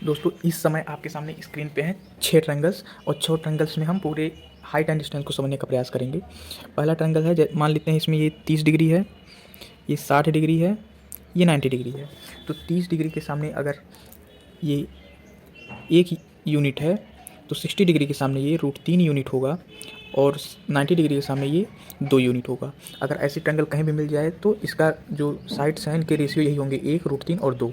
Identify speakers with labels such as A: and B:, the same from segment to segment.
A: दोस्तों इस समय आपके सामने स्क्रीन पे हैं 6 ट्रायंगल्स और 6 ट्रायंगल्स में हम पूरे हाइट एंड डिस्टेंस को समझने का प्रयास करेंगे। पहला ट्रायंगल है, मान लेते हैं इसमें ये 30 डिग्री है, ये 60 डिग्री है, ये 90 डिग्री है। तो 30 डिग्री के सामने अगर ये एक यूनिट है तो 60 डिग्री के सामने ये √3 यूनिट होगा और 90 डिग्री के सामने ये 2 यूनिट होगा। अगर ऐसी ट्रायंगल कहीं भी मिल जाए तो इसका जो साइड्स हैं इनके रेशियो यही होंगे, 1 √3 और 2।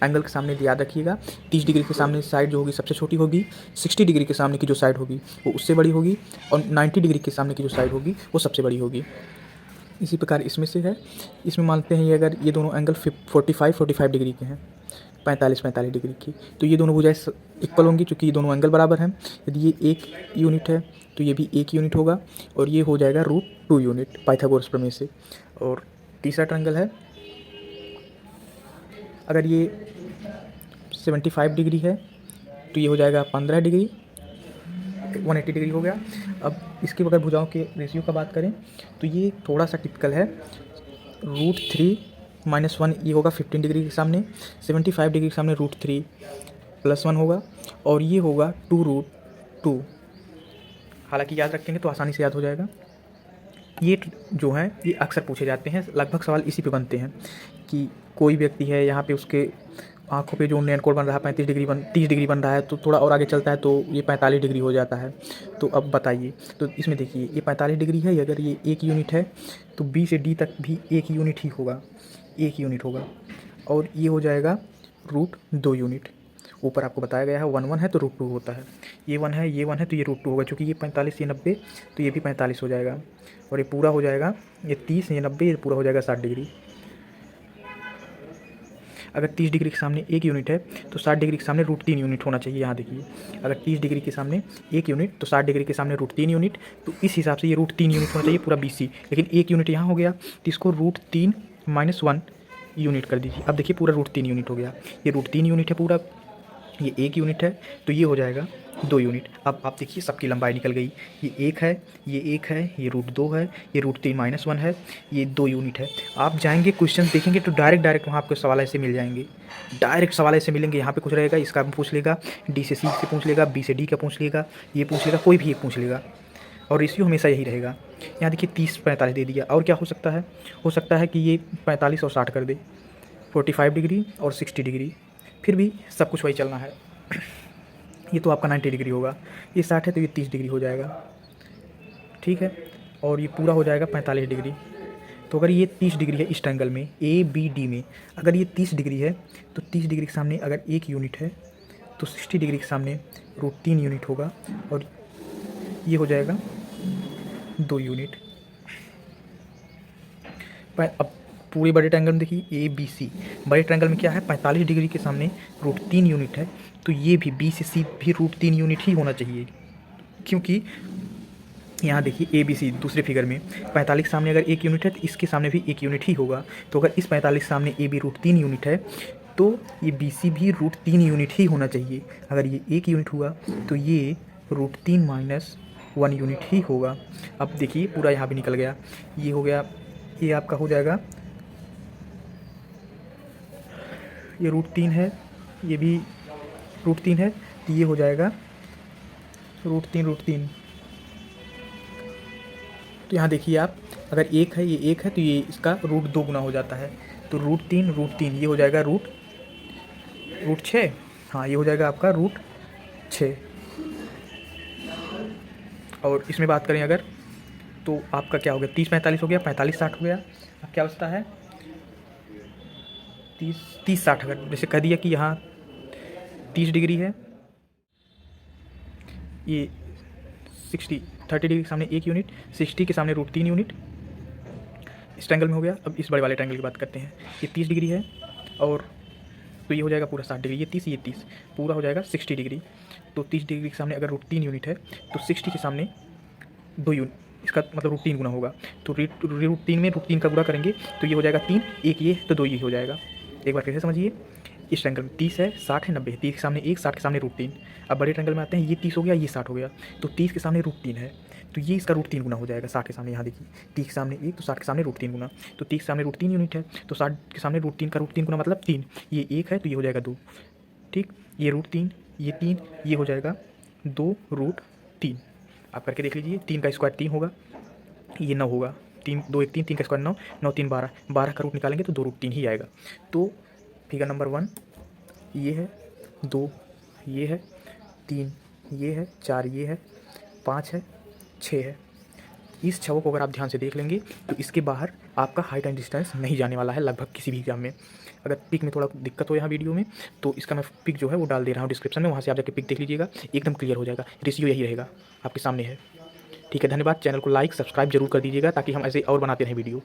A: एंगल के सामने याद रखिएगा, 30 डिग्री के सामने साइड जो होगी सबसे छोटी होगी, 60 डिग्री के सामने की जो साइड होगी वो उससे बड़ी होगी और 90 डिग्री के सामने की जो साइड होगी वो सबसे बड़ी होगी। इसी प्रकार इसमें से है, इसमें मानते हैं ये अगर ये दोनों एंगल 45 डिग्री के हैं, 45 डिग्री की, तो ये दोनों भुजाएं इक्वल होंगी क्योंकि ये दोनों एंगल बराबर हैं। यदि ये 1 यूनिट है तो ये भी 1 यूनिट होगा और ये हो जाएगा √2 यूनिट पाइथागोरस प्रमेय से। और तीसरा ट्रायंगल है, अगर ये 75 डिग्री है तो ये हो जाएगा 15 डिग्री, 180 डिग्री हो गया। अब इसकी अगर भुजाओं के रेशियो का बात करें तो ये थोड़ा सा टिपिकल है, √3 - 1 ये होगा 15 डिग्री के सामने, 75 डिग्री के सामने √3 + 1 होगा और ये होगा 2√2। हालांकि याद रखेंगे तो आसानी से याद हो जाएगा। ये जो हैं ये अक्सर पूछे जाते हैं, लगभग सवाल इसी पे बनते हैं कि कोई व्यक्ति है, यहाँ पे उसके आँखों पे जो नैन कोड बन रहा है 30 डिग्री बन रहा है, तो थोड़ा और आगे चलता है तो ये 45 डिग्री हो जाता है। तो अब बताइए, तो इसमें देखिए ये 45 डिग्री है, अगर ये 1 यूनिट है तो बी से डी तक भी 1 यूनिट ही होगा, 1 यूनिट होगा और ये हो जाएगा √2 यूनिट। ऊपर आपको बताया गया है 1 1 है तो √2 होता है, ये 1 है ये 1 है तो ये √2 होगा, क्योंकि ये 45 ये 90 तो ये भी 45 हो जाएगा और ये पूरा हो जाएगा, ये 30 ये 90 ये पूरा हो जाएगा 60 डिग्री। अगर 30 डिग्री के सामने 1 यूनिट है तो 60 डिग्री के सामने √3 यूनिट होना चाहिए। यहाँ देखिए, अगर 30 डिग्री के सामने 1 यूनिट तो 60 डिग्री के सामने √3 यूनिट, तो इस हिसाब से ये √3 यूनिट होना चाहिए पूरा BC। लेकिन 1 यूनिट यहाँ हो गया तो इसको √3 - 1 यूनिट कर दीजिए। अब देखिए पूरा √3 यूनिट हो गया, ये √3 यूनिट है पूरा, ये 1 यूनिट है तो ये हो जाएगा 2 यूनिट। अब आप देखिए सबकी लंबाई निकल गई, ये 1 है, ये 1 है, ये √2 है, ये √3 - 1 है, ये 2 यूनिट है। आप जाएंगे क्वेश्चन देखेंगे तो डायरेक्ट वहाँ आपको सवाल ऐसे मिल जाएंगे, डायरेक्ट सवाल ऐसे मिलेंगे। यहाँ पे कुछ रहेगा, इसका पूछ लेगा, D से C से पूछ लेगा, B से D का पूछ लेगा, ये पूछ लेगा, कोई भी एक पूछ लेगा और रेशियो हमेशा यही रहेगा। यहाँ देखिए 30 45 दे दिया, और क्या हो सकता है, हो सकता है कि ये 45 और 60 कर दे, 45 डिग्री और 60 डिग्री, फिर भी सब कुछ वही चलना है। ये तो आपका 90 डिग्री होगा, ये 60 है तो ये 30 डिग्री हो जाएगा, ठीक है, और ये पूरा हो जाएगा 45 डिग्री। तो अगर ये 30 डिग्री है इस ट्रायंगल में ABD में, अगर ये 30 डिग्री है तो 30 डिग्री के सामने अगर 1 यूनिट है तो 60 डिग्री के सामने √3 यूनिट होगा और ये हो जाएगा 2 यूनिट। अब पूरे बड़े ट्रायंगल में देखिए ABC, बड़े ट्रायंगल में क्या है, 45 डिग्री के सामने √3 यूनिट है तो ये भी B से C भी √3 यूनिट ही होना चाहिए, क्योंकि यहाँ देखिए ABC दूसरे फिगर में 45 के सामने अगर 1 यूनिट है तो इसके सामने भी 1 यूनिट ही होगा। तो अगर इस 45 के सामने AB √3 यूनिट है तो ये BC भी √3 यूनिट ही होना चाहिए। अगर ये 1 यूनिट हुआ तो ये √3 - 1 यूनिट ही होगा। अब देखिए पूरा यहाँ भी निकल गया, ये हो गया, ये आपका हो जाएगा, ये √3 है, ये भी √3 है, ये हो जाएगा √3। तो यहाँ देखिए आप, अगर 1 है, ये 1 है तो ये इसका √2 गुना हो जाता है, तो √3 ये हो जाएगा √6, हाँ ये हो जाएगा आपका √6। और इसमें बात करें अगर तो आपका क्या हो गया, 30 45 हो गया, 45 60 हो गया। अब क्या बचता है, 30 60। अगर जैसे कह दिया कि यहाँ 30 डिग्री है, ये 30 डिग्री के सामने 1 यूनिट, 60 के सामने √3 यूनिट इस ट्रायंगल में हो गया। अब इस बड़े वाले ट्रायंगल की बात करते हैं, ये 30 डिग्री है और तो ये हो जाएगा पूरा 60 डिग्री, ये 30 पूरा हो जाएगा 60 डिग्री। तो 30 डिग्री के सामने अगर √3 यूनिट है तो 60 के सामने 2 यूनिट, इसका मतलब √3 गुना होगा, तो √3 में √3 का गुणा करेंगे तो ये हो जाएगा 3, 1 ये तो 2 ये हो जाएगा। एक बार कैसे समझिए, इस ट्रायंगल में 30 है, 60 है, 90 है, 30 के सामने 1, 60 के सामने √3। अब बड़े ट्रायंगल में आते हैं, ये 30 हो गया, ये 60 हो गया, तो 30 के सामने √3 है तो ये इसका √3 गुना हो जाएगा 60 के सामने। यहाँ देखिए 30 के सामने 1 तो 60 के सामने √3 गुना, तो 30 के सामने √3 यूनिट है तो 60 के सामने √3 का √3 गुना मतलब 3, ये 1 है तो ये हो जाएगा 2, ठीक, ये √3, ये 3, ये हो जाएगा 2√3। आप करके देख लीजिए, 3 का स्क्वायर 3 होगा, ये 9 होगा, 3 2 1 3, 3 का स्क्वायर 9, 9 3 12, 12 का रूट निकालेंगे तो 2√3 ही आएगा। तो फिगर नंबर 1 ये है, 2 ये है, 3 ये है, 4 ये है, 5 है, 6 है। इस छवों को अगर आप ध्यान से देख लेंगे तो इसके बाहर आपका हाइट एंड डिस्टेंस नहीं जाने वाला है लगभग किसी भी एग्जाम में। अगर पिक में थोड़ा दिक्कत हो यहाँ वीडियो में तो इसका मैं पिक जो है वो डाल दे रहा हूँ डिस्क्रिप्शन में, वहाँ से आप जाके पिक देख लीजिएगा, एकदम क्लियर हो जाएगा। रेशियो यही रहेगा, आपके सामने है। ठीक है, धन्यवाद। चैनल को लाइक सब्सक्राइब जरूर कर दीजिएगा ताकि हम ऐसे और बनाते रहें वीडियो।